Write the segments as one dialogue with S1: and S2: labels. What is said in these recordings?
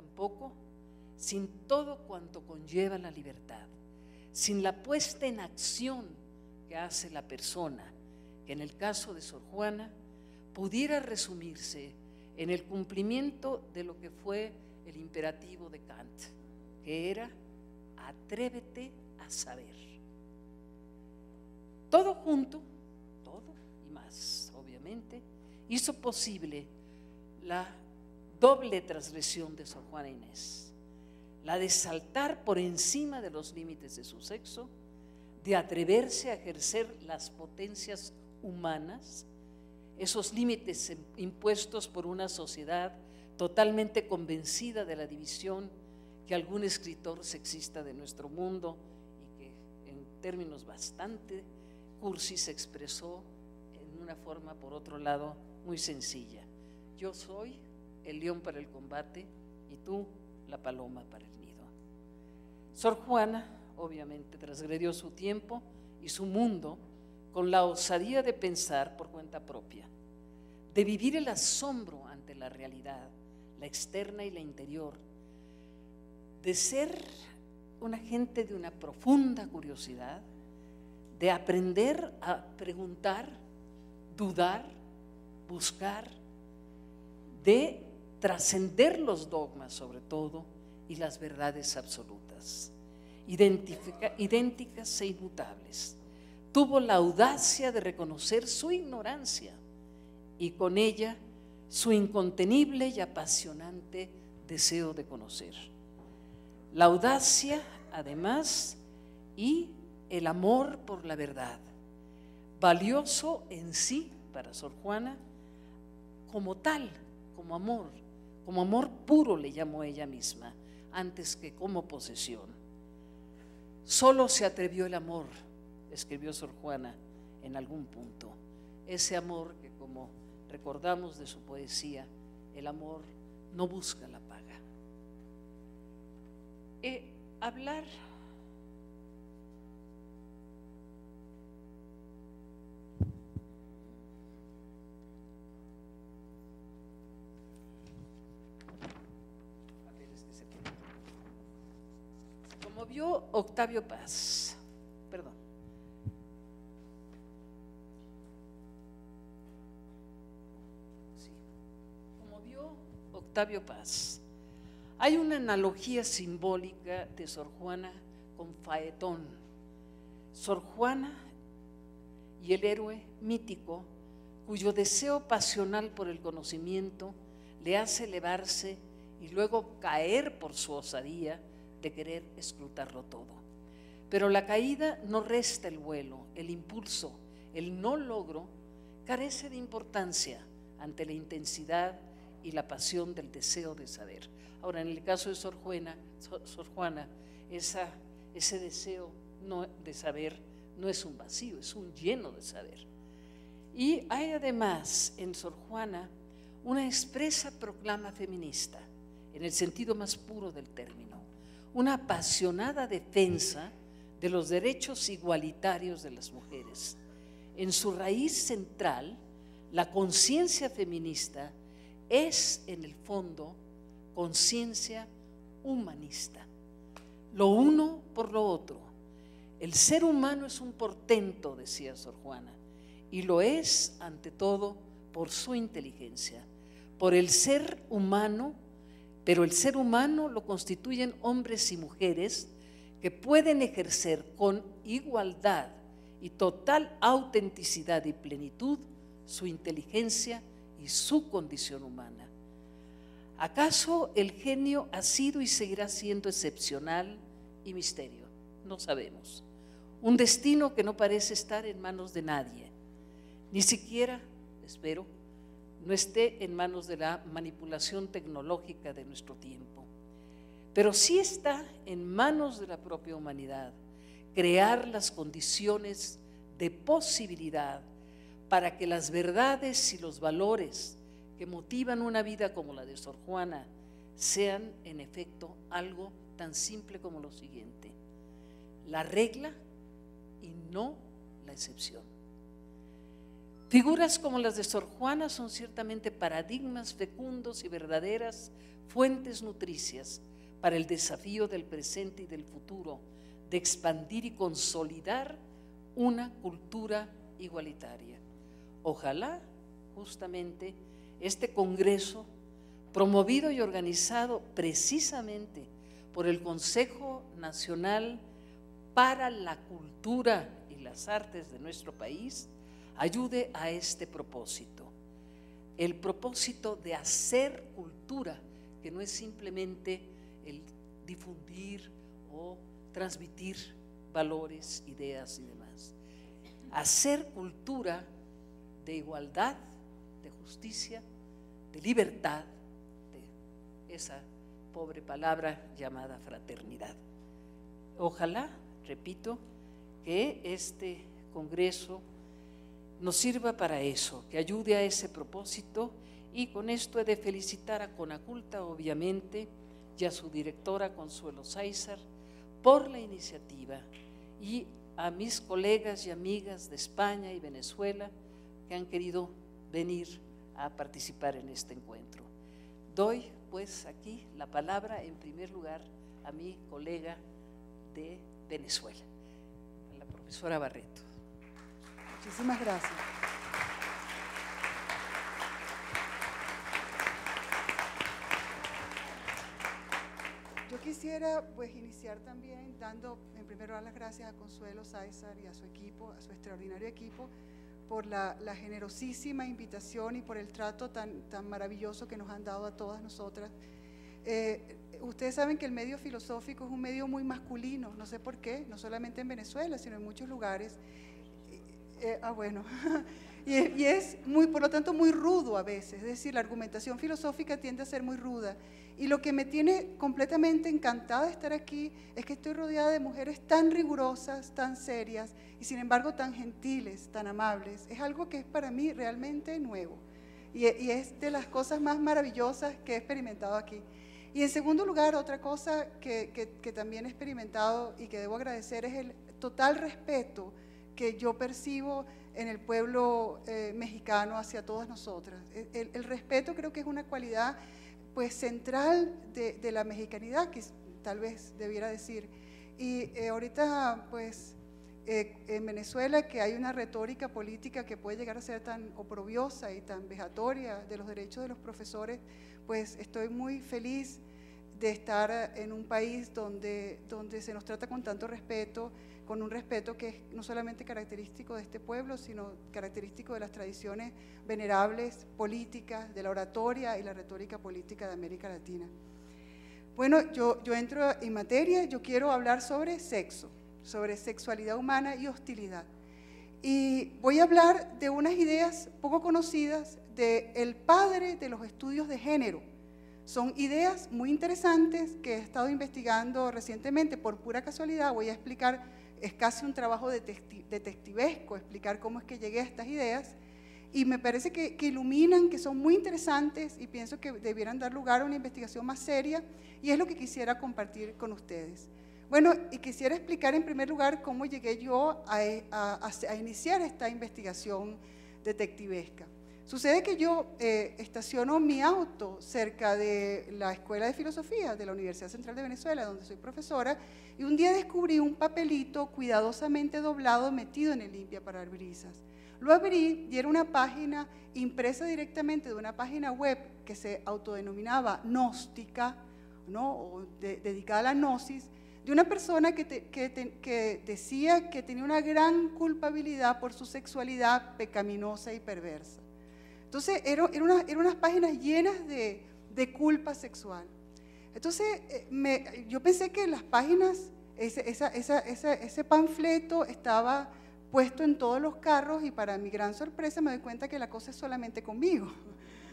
S1: tampoco sin todo cuanto conlleva la libertad, sin la puesta en acción que hace la persona, que en el caso de Sor Juana pudiera resumirse en el cumplimiento de lo que fue el imperativo de Kant, que era: atrévete a saber. Todo junto, todo y más, obviamente, hizo posible la doble transgresión de Sor Juana Inés, la de saltar por encima de los límites de su sexo, de atreverse a ejercer las potencias humanas, esos límites impuestos por una sociedad totalmente convencida de la división que algún escritor sexista de nuestro mundo, y que en términos bastante cursis expresó en una forma, por otro lado, muy sencilla: yo soy el león para el combate y tú la paloma para el nido. Sor Juana obviamente transgredió su tiempo y su mundo con la osadía de pensar por cuenta propia, de vivir el asombro ante la realidad, la externa y la interior, de ser una gente de una profunda curiosidad, de aprender a preguntar, dudar, buscar, de trascender los dogmas sobre todo y las verdades absolutas, idénticas e inmutables. Tuvo la audacia de reconocer su ignorancia y con ella su incontenible y apasionante deseo de conocer. La audacia, además, y el amor por la verdad, valioso en sí para Sor Juana como tal, como amor puro le llamó ella misma, antes que como posesión. Solo se atrevió el amor, escribió Sor Juana en algún punto, ese amor que, como recordamos de su poesía, el amor no busca la paga. Hablar como vio Octavio Paz, perdón. Sí, como vio Octavio Paz, hay una analogía simbólica de Sor Juana con Faetón. Sor Juana y el héroe mítico cuyo deseo pasional por el conocimiento le hace elevarse y luego caer por su osadía de querer escrutarlo todo. Pero la caída no resta el vuelo, el impulso, el no logro carece de importancia ante la intensidad y la pasión del deseo de saber. Ahora, en el caso de Sor Juana, ese deseo de saber no es un vacío, es un lleno de saber. Y hay además en Sor Juana una expresa proclama feminista, en el sentido más puro del término, una apasionada defensa de los derechos igualitarios de las mujeres. En su raíz central, la conciencia feminista es, en el fondo, conciencia humanista. Lo uno por lo otro. El ser humano es un portento, decía Sor Juana, y lo es, ante todo, por su inteligencia, por el ser humano, pero el ser humano lo constituyen hombres y mujeres que pueden ejercer con igualdad y total autenticidad y plenitud su inteligencia y su condición humana. ¿Acaso el genio ha sido y seguirá siendo excepcional y misterio? No sabemos. Un destino que no parece estar en manos de nadie, ni siquiera, espero, no esté en manos de la manipulación tecnológica de nuestro tiempo. Pero sí está en manos de la propia humanidad crear las condiciones de posibilidad para que las verdades y los valores que motivan una vida como la de Sor Juana sean en efecto algo tan simple como lo siguiente: la regla y no la excepción. Figuras como las de Sor Juana son ciertamente paradigmas fecundos y verdaderas fuentes nutricias para el desafío del presente y del futuro, de expandir y consolidar una cultura igualitaria. Ojalá, justamente, este congreso, promovido y organizado precisamente por el Consejo Nacional para la Cultura y las Artes de nuestro país, ayude a este propósito, el propósito de hacer cultura, que no es simplemente el difundir o transmitir valores, ideas y demás. Hacer cultura de igualdad, de justicia, de libertad, de esa pobre palabra llamada fraternidad. Ojalá, repito, que este congreso nos sirva para eso, que ayude a ese propósito, y con esto he de felicitar a Conaculta, obviamente, y a su directora Consuelo Sáizar por la iniciativa, y a mis colegas y amigas de España y Venezuela que han querido venir a participar en este encuentro. Doy pues aquí la palabra en primer lugar a mi colega de Venezuela, a la profesora Barreto.
S2: Muchísimas gracias. Yo quisiera pues iniciar también dando en primer lugar las gracias a Consuelo Sáizar y a su equipo, a su extraordinario equipo, por la generosísima invitación y por el trato tan maravilloso que nos han dado a todas nosotras. Ustedes saben que el medio filosófico es un medio muy masculino, no sé por qué, no solamente en Venezuela, sino en muchos lugares. Bueno, y es muy, por lo tanto, muy rudo a veces, es decir, la argumentación filosófica tiende a ser muy ruda. Y lo que me tiene completamente encantada de estar aquí es que estoy rodeada de mujeres tan rigurosas, tan serias y sin embargo tan gentiles, tan amables. Es algo que es para mí realmente nuevo y es de las cosas más maravillosas que he experimentado aquí. Y en segundo lugar, otra cosa que también he experimentado y que debo agradecer es el total respeto que yo percibo en el pueblo mexicano hacia todas nosotras. El respeto creo que es una cualidad pues central de la mexicanidad, que tal vez debiera decir. Y ahorita pues en Venezuela, que hay una retórica política que puede llegar a ser tan oprobiosa y tan vejatoria de los derechos de los profesores, pues estoy muy feliz de estar en un país donde se nos trata con tanto respeto, con un respeto que es no solamente característico de este pueblo, sino característico de las tradiciones venerables políticas, de la oratoria y la retórica política de América Latina. Bueno, yo entro en materia, yo quiero hablar sobre sexo, sobre sexualidad humana y hostilidad. Y voy a hablar de unas ideas poco conocidas del padre de los estudios de género. Son ideas muy interesantes que he estado investigando recientemente por pura casualidad. Voy a explicar, es casi un trabajo detectivesco, explicar cómo es que llegué a estas ideas, y me parece que iluminan, que son muy interesantes y pienso que debieran dar lugar a una investigación más seria, y es lo que quisiera compartir con ustedes. Bueno, y quisiera explicar en primer lugar cómo llegué yo a iniciar esta investigación detectivesca. Sucede que yo estaciono mi auto cerca de la Escuela de Filosofía de la Universidad Central de Venezuela, donde soy profesora, y un día descubrí un papelito cuidadosamente doblado metido en el limpiaparabrisas. Lo abrí y era una página impresa directamente de una página web que se autodenominaba gnóstica, ¿no? Dedicada a la gnosis, de una persona que decía que tenía una gran culpabilidad por su sexualidad pecaminosa y perversa. Entonces, eran unas páginas llenas de culpa sexual. Entonces, yo pensé que las páginas, ese panfleto estaba puesto en todos los carros, y para mi gran sorpresa me doy cuenta que la cosa es solamente conmigo.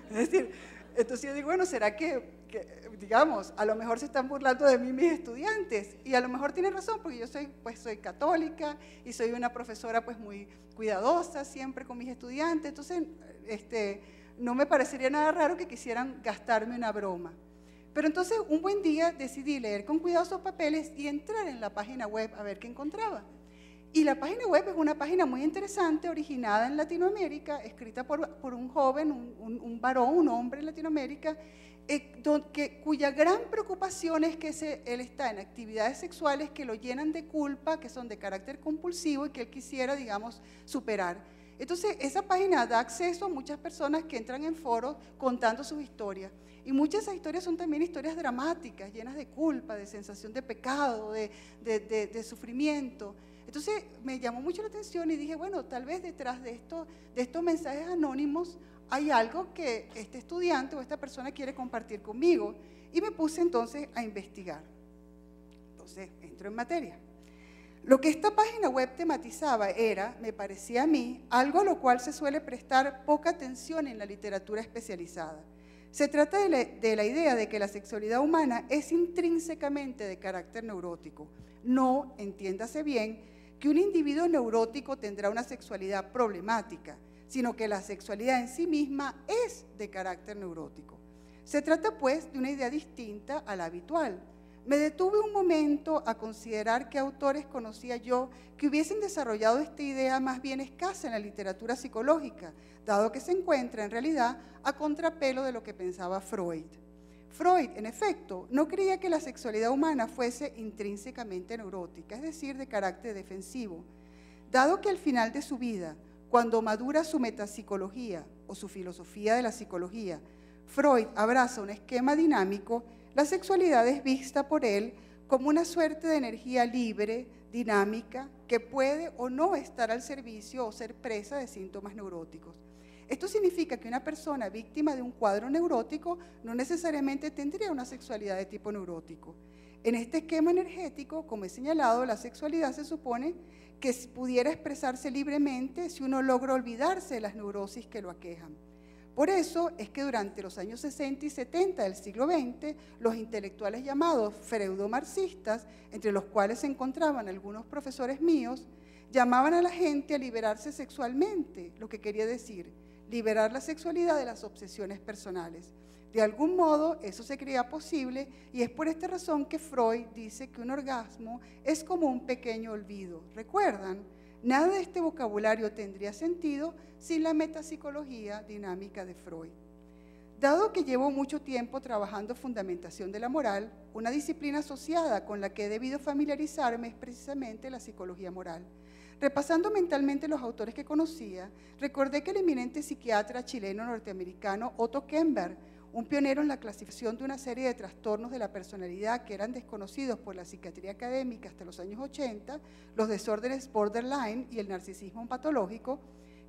S2: Es decir, entonces yo digo, bueno, ¿será que digamos, a lo mejor se están burlando de mí mis estudiantes? Y a lo mejor tienen razón, porque yo soy católica y soy una profesora pues muy cuidadosa siempre con mis estudiantes, entonces no me parecería nada raro que quisieran gastarme una broma. Pero entonces un buen día decidí leer con cuidado esos papeles y entrar en la página web a ver qué encontraba. Y la página web es una página muy interesante, originada en Latinoamérica, escrita por un joven, un varón, un hombre en Latinoamérica, cuya gran preocupación es que él está en actividades sexuales que lo llenan de culpa, que son de carácter compulsivo y que él quisiera, digamos, superar. Entonces, esa página da acceso a muchas personas que entran en foros contando sus historias. Y muchas de esas historias son también historias dramáticas, llenas de culpa, de sensación de pecado, de sufrimiento. Entonces, me llamó mucho la atención y dije, bueno, tal vez detrás de estos mensajes anónimos hay algo que este estudiante o esta persona quiere compartir conmigo. Y me puse entonces a investigar. Entonces, entro en materia. Lo que esta página web tematizaba era, me parecía a mí, algo a lo cual se suele prestar poca atención en la literatura especializada. Se trata de la idea de que la sexualidad humana es intrínsecamente de carácter neurótico. No, entiéndase bien, que un individuo neurótico tendrá una sexualidad problemática, sino que la sexualidad en sí misma es de carácter neurótico. Se trata, pues, de una idea distinta a la habitual. Me detuve un momento a considerar qué autores conocía yo que hubiesen desarrollado esta idea más bien escasa en la literatura psicológica, dado que se encuentra en realidad a contrapelo de lo que pensaba Freud. Freud, en efecto, no creía que la sexualidad humana fuese intrínsecamente neurótica, es decir, de carácter defensivo. Dado que al final de su vida, cuando madura su metapsicología o su filosofía de la psicología, Freud abraza un esquema dinámico, la sexualidad es vista por él como una suerte de energía libre, dinámica, que puede o no estar al servicio o ser presa de síntomas neuróticos. Esto significa que una persona víctima de un cuadro neurótico no necesariamente tendría una sexualidad de tipo neurótico. En este esquema energético, como he señalado, la sexualidad se supone que pudiera expresarse libremente si uno logra olvidarse de las neurosis que lo aquejan. Por eso es que durante los años 60 y 70 del siglo XX, los intelectuales llamados freudomarxistas, entre los cuales se encontraban algunos profesores míos, llamaban a la gente a liberarse sexualmente, lo que quería decir, liberar la sexualidad de las obsesiones personales. De algún modo, eso se creía posible y es por esta razón que Freud dice que un orgasmo es como un pequeño olvido. ¿Recuerdan? Nada de este vocabulario tendría sentido sin la metapsicología dinámica de Freud. Dado que llevo mucho tiempo trabajando fundamentación de la moral, una disciplina asociada con la que he debido familiarizarme es precisamente la psicología moral. Repasando mentalmente los autores que conocía, recordé que el eminente psiquiatra chileno-norteamericano Otto Kemper, un pionero en la clasificación de una serie de trastornos de la personalidad que eran desconocidos por la psiquiatría académica hasta los años 80, los desórdenes borderline y el narcisismo patológico,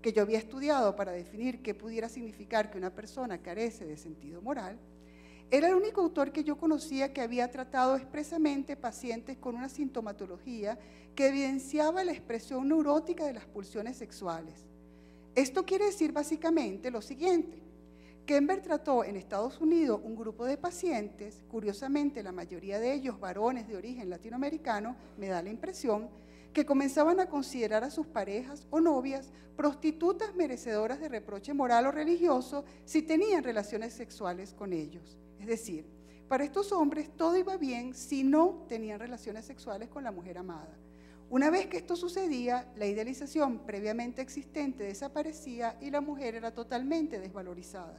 S2: que yo había estudiado para definir qué pudiera significar que una persona carece de sentido moral, era el único autor que yo conocía que había tratado expresamente pacientes con una sintomatología que evidenciaba la expresión neurótica de las pulsiones sexuales. Esto quiere decir básicamente lo siguiente. Kemper trató en Estados Unidos un grupo de pacientes, curiosamente la mayoría de ellos varones de origen latinoamericano, me da la impresión, que comenzaban a considerar a sus parejas o novias prostitutas merecedoras de reproche moral o religioso si tenían relaciones sexuales con ellos. Es decir, para estos hombres todo iba bien si no tenían relaciones sexuales con la mujer amada. Una vez que esto sucedía, la idealización previamente existente desaparecía y la mujer era totalmente desvalorizada.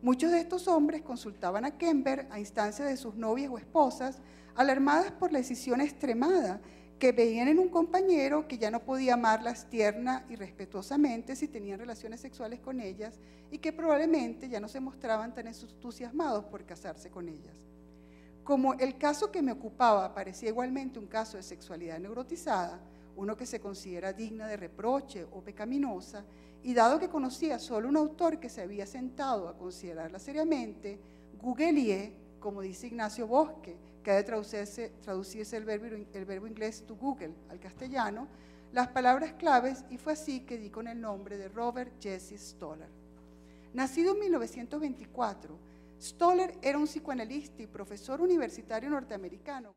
S2: Muchos de estos hombres consultaban a Kemper a instancias de sus novias o esposas, alarmadas por la decisión extremada que veían en un compañero que ya no podía amarlas tierna y respetuosamente si tenían relaciones sexuales con ellas y que probablemente ya no se mostraban tan entusiasmados por casarse con ellas. Como el caso que me ocupaba parecía igualmente un caso de sexualidad neurotizada, uno que se considera digna de reproche o pecaminosa, y dado que conocía solo un autor que se había sentado a considerarla seriamente, googleé, como dice Ignacio Bosque, que ha de traducirse el verbo inglés to Google al castellano, las palabras claves, y fue así que di con el nombre de Robert Jesse Stoller. Nacido en 1924, Stoller era un psicoanalista y profesor universitario norteamericano.